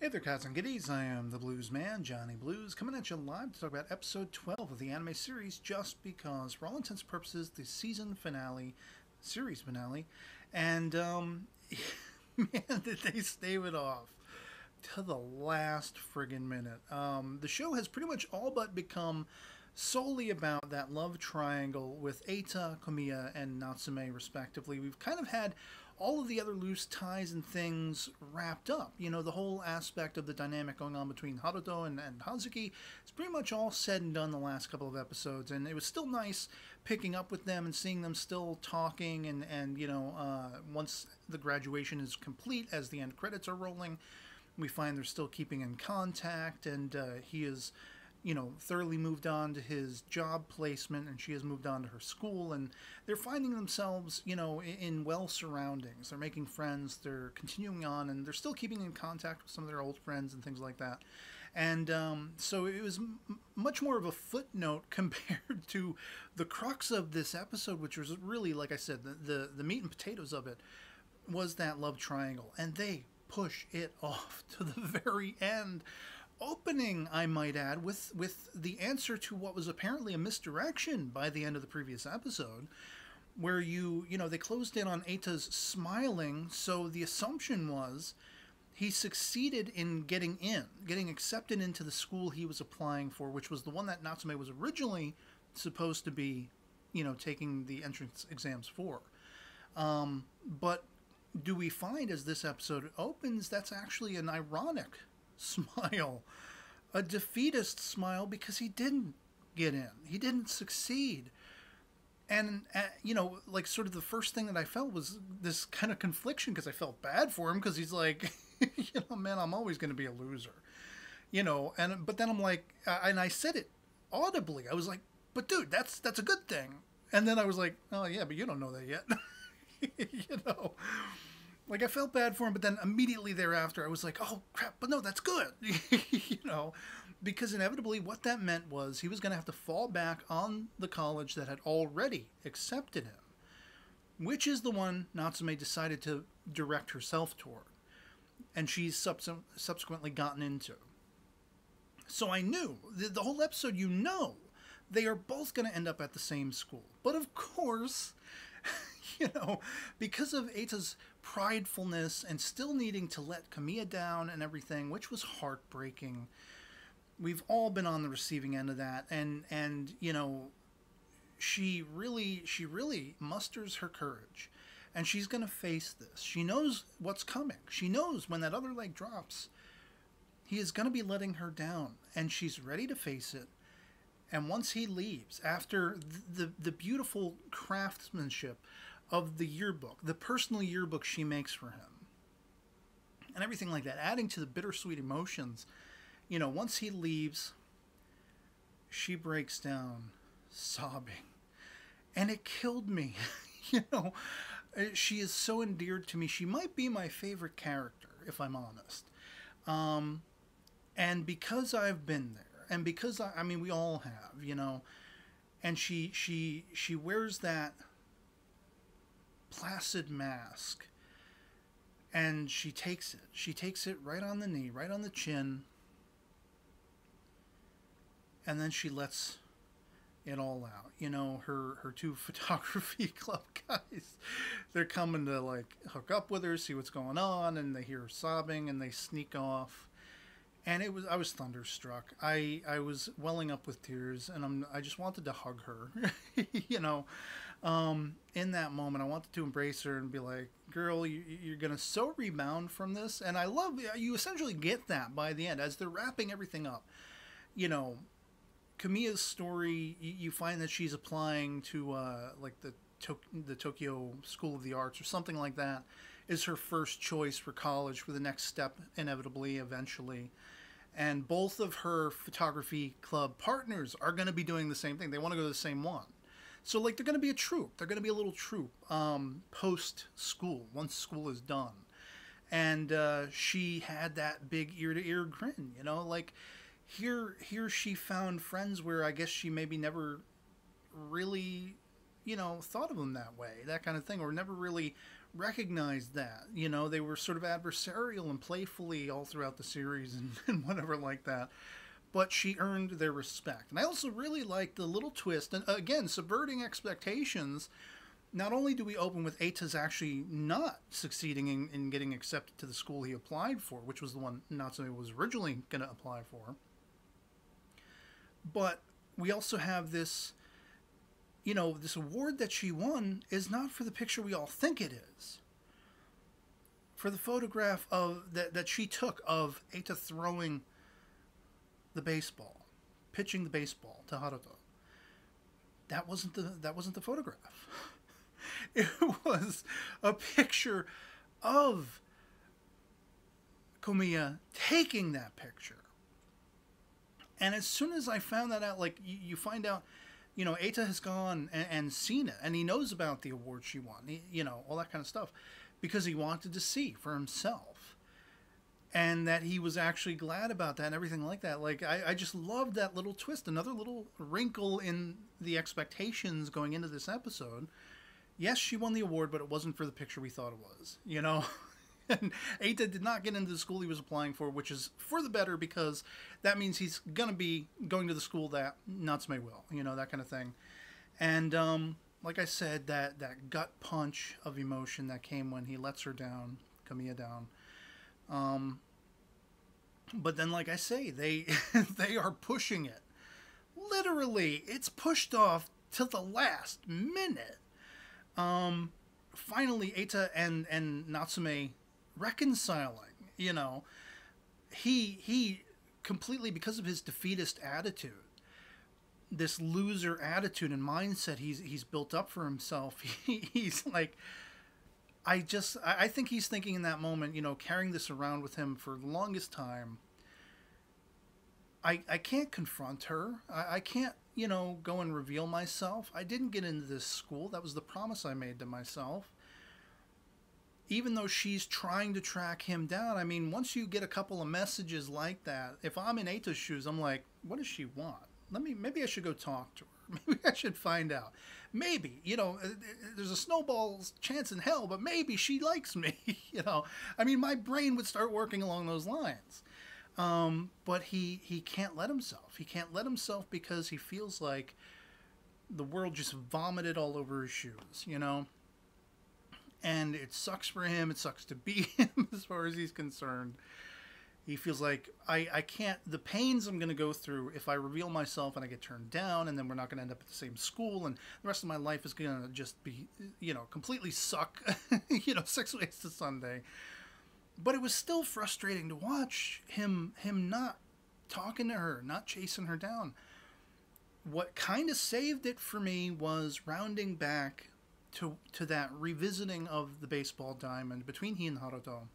Hey there, cats and kitties. I am the Blues Man, Johnny Blues, coming at you live to talk about episode 12 of the anime series Just Because. For all intents and purposes, the season finale, series finale, and, man, did they stave it off to the last friggin' minute. The show has pretty much all but become solely about that love triangle with Eita, Komiya, and Natsume, respectively. We've kind of had all of the other loose ties and things wrapped up. You know, the whole aspect of the dynamic going on between Haruto and Hazuki is pretty much all said and done the last couple of episodes, and it was still nice picking up with them and seeing them still talking, and once the graduation is complete, as the end credits are rolling, we find they're still keeping in contact, and he is thoroughly moved on to his job placement, and she has moved on to her school, and they're finding themselves, in well surroundings. They're making friends, they're continuing on, and they're still keeping in contact with some of their old friends and things like that. And so it was much more of a footnote compared to the crux of this episode, which was really, like I said, the meat and potatoes of it was that love triangle, and they push it off to the very end, opening, I might add, with the answer to what was apparently a misdirection by the end of the previous episode, where they closed in on Eita's smiling, so the assumption was he succeeded in getting accepted into the school he was applying for, which was the one that Natsume was originally supposed to be, taking the entrance exams for. But do we find, as this episode opens, that's actually an ironic smile, a defeatist smile, because he didn't get in, he didn't succeed. And like, sort of the first thing that I felt was this kind of confliction, because I felt bad for him, because he's like, man, I'm always going to be a loser, but then I'm like, and I said it audibly, I was like, but dude, that's a good thing. And then I was like, oh yeah, but you don't know that yet. Like, I felt bad for him, but then immediately thereafter I was like, oh crap, but no, that's good. Because inevitably what that meant was he was going to have to fall back on the college that had already accepted him, which is the one Natsume decided to direct herself toward, and she's subsequently gotten into. So I knew the whole episode, they are both going to end up at the same school. But of course, because of Eita's pridefulness and still needing to let Komiya down and everything, which was heartbreaking, we've all been on the receiving end of that. And she really musters her courage, and she's going to face this. She knows what's coming. She knows when that other leg drops, he is going to be letting her down, and she's ready to face it. And once he leaves, after the beautiful craftsmanship of the yearbook, the personal yearbook she makes for him, and everything like that, adding to the bittersweet emotions, once he leaves, she breaks down sobbing. And it killed me. She is so endeared to me. She might be my favorite character, if I'm honest. And because I've been there, and because I mean, we all have, and she wears that placid mask, and she takes it right on the knee, right on the chin, and then she lets it all out. Her two photography club guys, they're coming to, like, hook up with her, see what's going on, and they hear her sobbing, and they sneak off. And I was thunderstruck. I was welling up with tears, and I just wanted to hug her. In that moment, I wanted to embrace her and be like, girl, you're going to so rebound from this. And I love, you essentially get that by the end, as they're wrapping everything up. Kamiya's story, you find that she's applying to, like, the Tokyo School of the Arts or something like that, is her first choice for college, for the next step, inevitably, eventually. And both of her photography club partners are going to be doing the same thing. They want to go to the same one. So, like, they're going to be a troupe. They're going to be a little troupe post-school, once school is done. And she had that big ear-to-ear grin, like, here she found friends where I guess she maybe never really, thought of them that way, that kind of thing, or never really recognized that. You know, they were sort of adversarial and playfully all throughout the series and whatever like that. But she earned their respect. And I also really liked the little twist, and again, subverting expectations. Not only do we open with Eita's actually not succeeding in getting accepted to the school he applied for, which was the one Natsume was originally going to apply for, but we also have this, you know, this award that she won is not for the picture we all think it is. For the photograph of that she took of Eita throwing the baseball, pitching the baseball to Haruto. That wasn't the photograph. It was a picture of Komiya taking that picture. And as soon as I found that out, like, you find out, you know, Eita has gone and seen it, and he knows about the award she won, you know, all that kind of stuff, because he wanted to see for himself. And that he was actually glad about that and everything like that. Like, I just loved that little twist, another little wrinkle in the expectations going into this episode. Yes, she won the award, but it wasn't for the picture we thought it was, you know? And Eita did not get into the school he was applying for, which is for the better, because that means he's going to be going to the school that Natsume will, you know, that kind of thing. And like I said, that gut punch of emotion that came when he lets her down, Kamiya down. But then, like I say, they they are pushing it. Literally, it's pushed off till the last minute. Finally, Eita and Natsume reconciling, you know. He completely, because of his defeatist attitude, this loser attitude and mindset he's built up for himself, he's like, I think he's thinking in that moment, you know, carrying this around with him for the longest time. I can't confront her. I can't, you know, go and reveal myself. I didn't get into this school. That was the promise I made to myself. Even though she's trying to track him down, I mean, once you get a couple of messages like that, if I'm in Eita's shoes, I'm like, what does she want? Maybe I should go talk to her. Maybe I should find out. Maybe, you know, there's a snowball's chance in hell, but maybe she likes me, you know. I mean, my brain would start working along those lines. But he can't let himself. He can't let himself because he feels like the world just vomited all over his shoes, you know. And it sucks for him. It sucks to be him as far as he's concerned. He feels like, I can't, the pains I'm going to go through if I reveal myself and I get turned down, and then we're not going to end up at the same school, and the rest of my life is going to just be, you know, completely suck, you know, 6 weeks to Sunday. But it was still frustrating to watch him not talking to her, not chasing her down. What kind of saved it for me was rounding back to that revisiting of the baseball diamond between he and Haruto.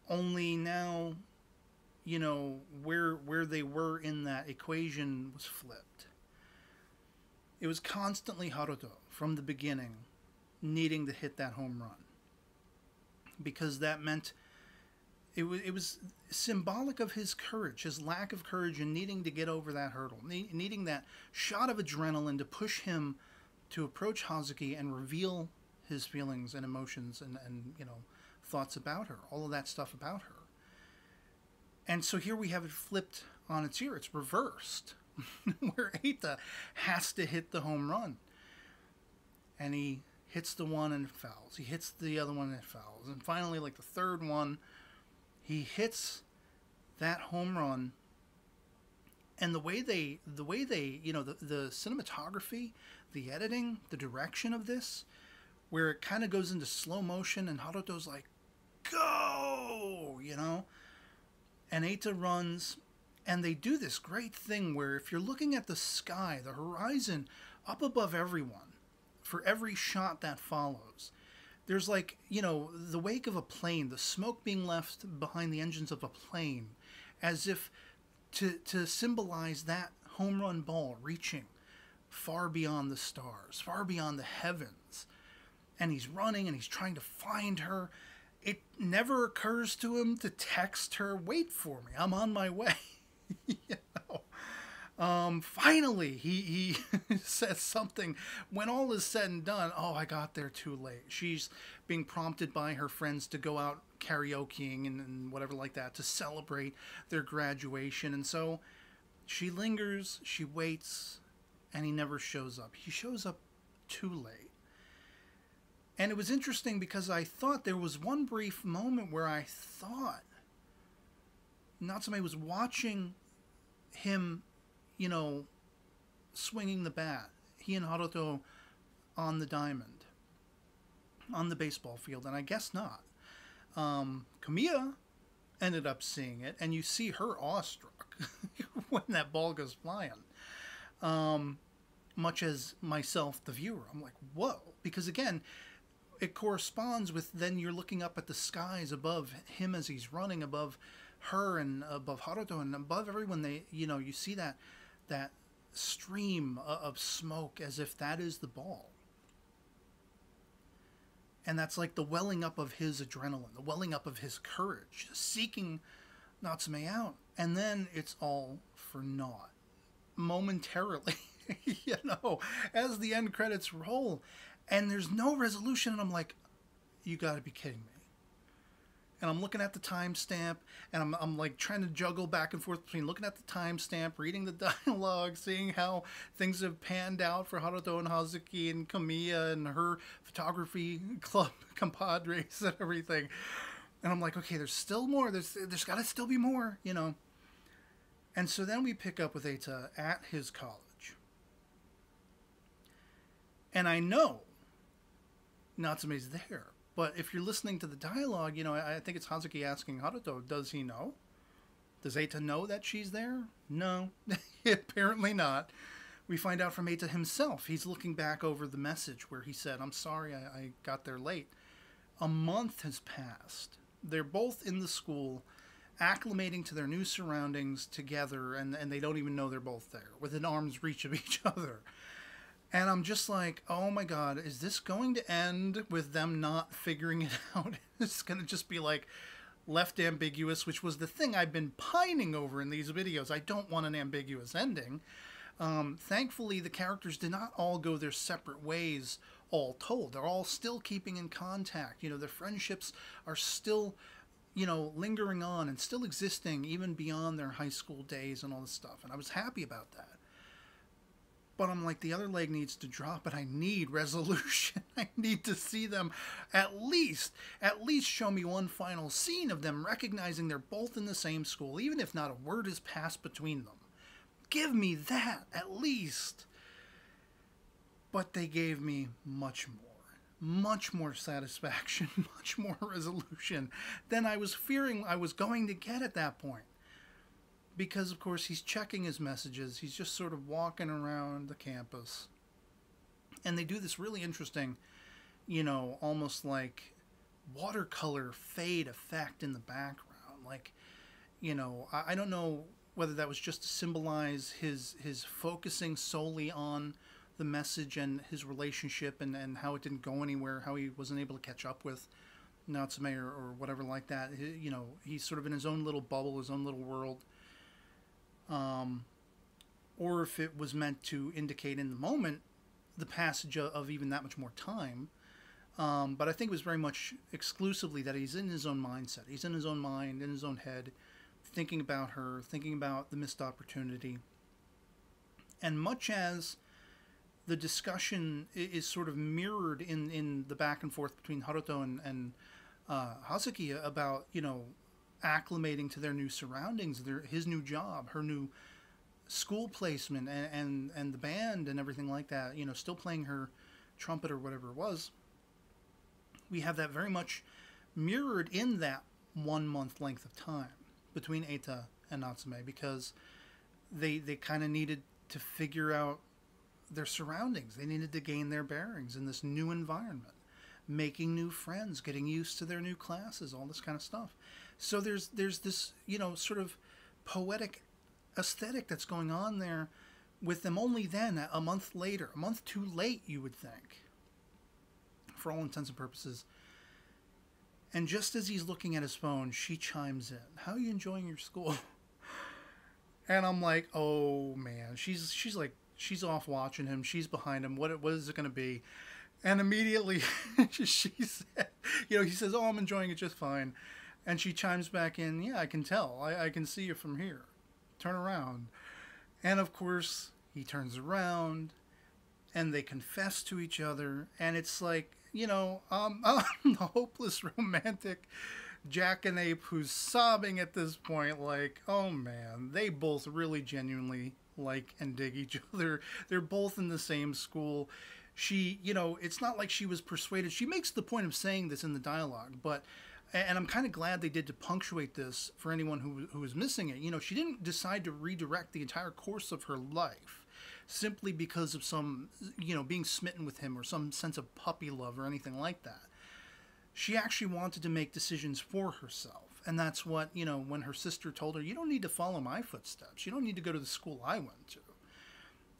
Only now, you know, where they were in that equation was flipped. It was constantly Haruto from the beginning needing to hit that home run, because that meant it was symbolic of his courage, his lack of courage, and needing to get over that hurdle, needing that shot of adrenaline to push him to approach Hazuki and reveal his feelings and emotions and you know, thoughts about her, all of that stuff about her. And so here we have it flipped on its ear. It's reversed, where Eita has to hit the home run. And he hits the one and it fouls. He hits the other one and it fouls. And finally, like the third one, he hits that home run. And the way they, you know, the cinematography, the editing, the direction of this, where it kind of goes into slow motion and Haruto's like, go, you know, and Eita runs, and they do this great thing where if you're looking at the sky, the horizon up above everyone, for every shot that follows, there's like, you know, the wake of a plane, the smoke being left behind the engines of a plane, as if to symbolize that home run ball reaching far beyond the stars, far beyond the heavens. And he's running and he's trying to find her. It never occurs to him to text her, wait for me, I'm on my way. You know? Finally, he says something. When all is said and done, oh, I got there too late. She's being prompted by her friends to go out karaokeing and whatever like that to celebrate their graduation. And so she lingers, she waits, and he never shows up. He shows up too late. And it was interesting because I thought there was one brief moment where I thought Natsume was watching him, you know, swinging the bat. He and Haruto on the diamond, on the baseball field, and I guess not. Kamiya ended up seeing it, and you see her awestruck when that ball goes flying. Much as myself, the viewer, I'm like, whoa. Because again, it corresponds with then you're looking up at the skies above him as he's running, above her and above Haruto and above everyone. They, you know, you see that stream of smoke as if that is the ball. And that's like the welling up of his adrenaline, the welling up of his courage, seeking Natsume out. And then it's all for naught. Momentarily, you know, as the end credits roll. And there's no resolution. And I'm like, you got to be kidding me. And I'm looking at the timestamp, and I'm like trying to juggle back and forth between looking at the timestamp, reading the dialogue, seeing how things have panned out for Haruto and Hazuki and Kamiya and her photography club compadres and everything. And I'm like, okay, there's still more. There's got to still be more, you know. And so then we pick up with Eita at his college. And I know Natsume's there. But if you're listening to the dialogue, you know, I think it's Hazuki asking Haruto, does he know? Does Eita know that she's there? No, apparently not. We find out from Eita himself. He's looking back over the message where he said, I'm sorry I got there late. A month has passed. They're both in the school, acclimating to their new surroundings together, and they don't even know they're both there, within arm's reach of each other. And I'm just like, oh my God, is this going to end with them not figuring it out? It's going to just be like left ambiguous, which was the thing I've been pining over in these videos. I don't want an ambiguous ending. Thankfully, the characters did not all go their separate ways, all told. They're all still keeping in contact. You know, their friendships are still, you know, lingering on and still existing even beyond their high school days and all this stuff. And I was happy about that. But I'm like, the other leg needs to drop, and I need resolution. I need to see them at least show me one final scene of them recognizing they're both in the same school, even if not a word has passed between them. Give me that, at least. But they gave me much more satisfaction, much more resolution than I was fearing I was going to get at that point. Because, of course, he's checking his messages. He's just sort of walking around the campus. And they do this really interesting, you know, almost like watercolor fade effect in the background. Like, you know, I don't know whether that was just to symbolize his focusing solely on the message and his relationship and how it didn't go anywhere, how he wasn't able to catch up with Natsume or whatever like that. You know, he's sort of in his own little bubble, his own little world. Or if it was meant to indicate in the moment the passage of even that much more time. But I think it was very much exclusively that he's in his own mindset. He's in his own mind, in his own head, thinking about her, thinking about the missed opportunity. And much as the discussion is sort of mirrored in the back and forth between Haruto and Hazuki about, you know, acclimating to their new surroundings, his new job, her new school placement, and the band and everything like that, you know, still playing her trumpet or whatever it was. We have that very much mirrored in that 1 month length of time between Eita and Natsume, because they kind of needed to figure out their surroundings. They needed to gain their bearings in this new environment, making new friends, getting used to their new classes, all this kind of stuff. So there's this, you know, sort of poetic aesthetic that's going on there with them only then, a month later, a month too late, you would think, for all intents and purposes. And just as he's looking at his phone, she chimes in, "How are you enjoying your school?" And I'm like, oh man, she's off watching him. She's behind him. What is it going to be? And immediately she said, he says, oh, I'm enjoying it just fine. And she chimes back in, yeah, I can tell. I can see you from here. Turn around. And of course, he turns around and they confess to each other. And it's like, I'm the hopeless romantic jackanapes who's sobbing at this point, like, oh man, they both really genuinely like and dig each other. They're both in the same school. She, it's not like she was persuaded. She makes the point of saying this in the dialogue, but, and I'm kind of glad they did to punctuate this for anyone who was missing it. She didn't decide to redirect the entire course of her life simply because of some, being smitten with him or some sense of puppy love or anything like that. She actually wanted to make decisions for herself. And that's what, when her sister told her, you don't need to follow my footsteps. You don't need to go to the school I went to.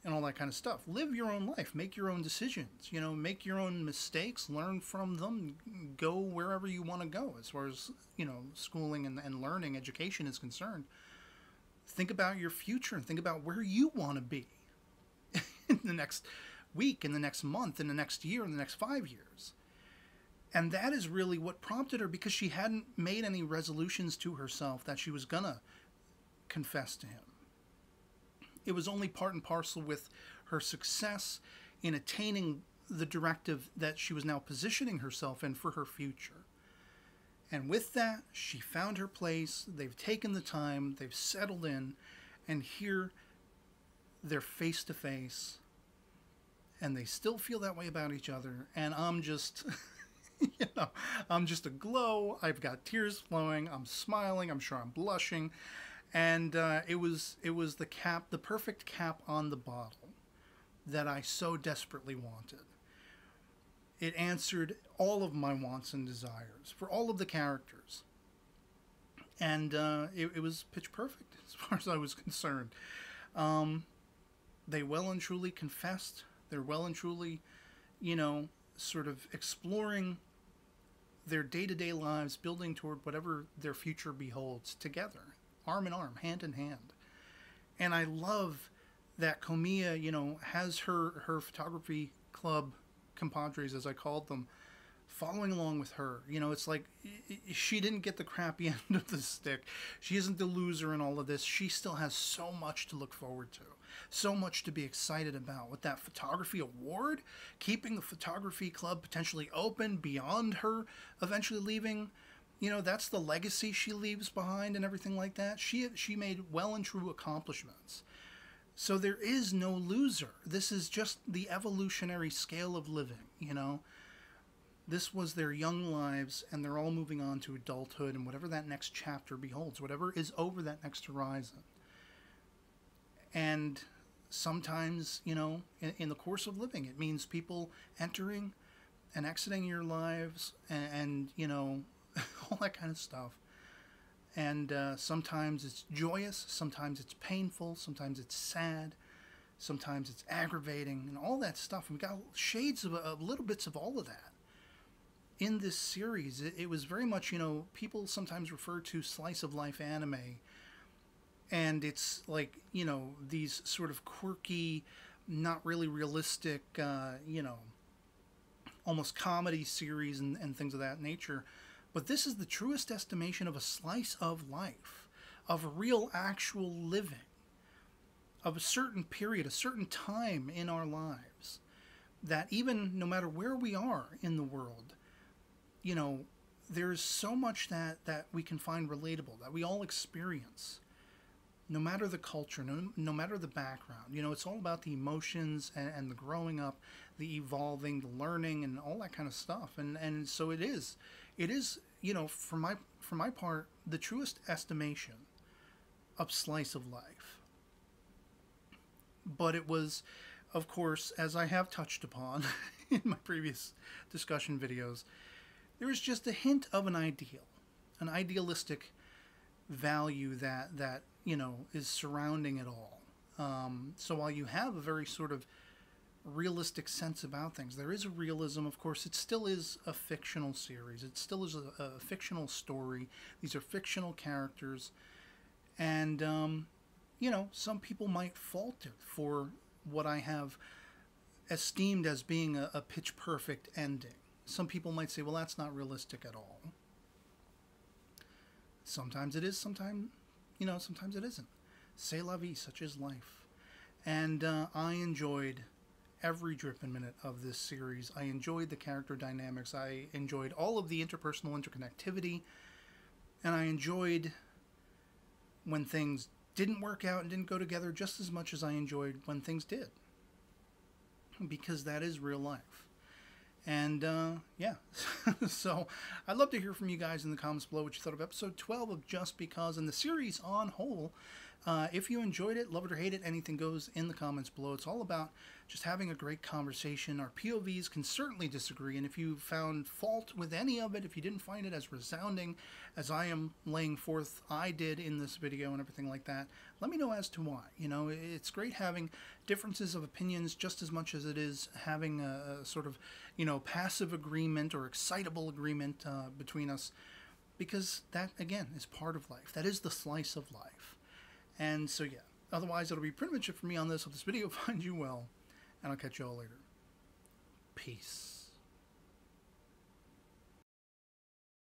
And all that kind of stuff. Live your own life. Make your own decisions. Make your own mistakes. Learn from them. Go wherever you want to go as far as, schooling and learning, education is concerned. Think about your future and think about where you want to be in the next week, in the next month, in the next year, in the next 5 years. And that is really what prompted her, because she hadn't made any resolutions to herself that she was going to confess to him. It was only part and parcel with her success in attaining the directive that she was now positioning herself in for her future. And with that, she found her place. They've taken the time. They've settled in. And here, they're face to face. And they still feel that way about each other. And I'm just... I'm just aglow. I've got tears flowing. I'm smiling. I'm sure I'm blushing. And it was the perfect cap on the bottle that I so desperately wanted. It answered all of my wants and desires for all of the characters. And it was pitch perfect as far as I was concerned. They well and truly confessed. They're well and truly, sort of exploring their day-to-day lives, building toward whatever their future beholds together, arm in arm, hand in hand. And I love that Komiya, has her photography club compadres, as I called them, following along with her. It's like she didn't get the crappy end of the stick. She isn't the loser in all of this. She still has so much to look forward to, so much to be excited about. With that photography award, keeping the photography club potentially open beyond her eventually leaving, that's the legacy she leaves behind and everything like that. She made well and true accomplishments. So there is no loser. This is just the evolutionary scale of living, This was their young lives, and they're all moving on to adulthood and whatever that next chapter beholds, whatever is over that next horizon. And sometimes, in the course of living, it means people entering and exiting your lives and all that kind of stuff. And sometimes it's joyous, sometimes it's painful, sometimes it's sad, sometimes it's aggravating, and all that stuff. And we got shades of little bits of all of that in this series. It was very much, people sometimes refer to slice of life anime, and it's like, these sort of quirky, not really realistic, almost comedy series and things of that nature. But this is the truest estimation of a slice of life, of real, actual living, of a certain period, a certain time in our lives, that even no matter where we are in the world, there's so much that we can find relatable, that we all experience, no matter the culture, no matter the background. It's all about the emotions and the growing up, the evolving, the learning, and all that kind of stuff. And so it is, for my part, the truest estimation of slice of life. But it was, of course, as I have touched upon in my previous discussion videos, there is just a hint of an idealistic value that is surrounding it all. So while you have a very sort of realistic sense about things, there is a realism. Of course, it still is a fictional series. It still is a fictional story. These are fictional characters. And, you know, some people might fault it for what I have esteemed as being a pitch perfect ending. Some people might say, well, that's not realistic at all. Sometimes it is, sometimes, you know, sometimes it isn't. C'est la vie, such is life. And I enjoyed every drip and minute of this series. I enjoyed the character dynamics. I enjoyed all of the interpersonal interconnectivity. And I enjoyed when things didn't work out and didn't go together just as much as I enjoyed when things did. Because that is real life. And, yeah. So, I'd love to hear from you guys in the comments below what you thought of episode 12 of Just Because and the series on whole. If you enjoyed it, love it or hate it, anything goes in the comments below. It's all about just having a great conversation. Our POVs can certainly disagree, and if you found fault with any of it, if you didn't find it as resounding as I am laying forth I did in this video and everything like that, let me know as to why. You know, it's great having differences of opinions just as much as it is having a sort of, you know, passive agreement or excitable agreement between us, because that, again, is part of life. That is the slice of life. And so, yeah, otherwise it'll be pretty much it for me on this. Hope this video finds you well, and I'll catch you all later. Peace.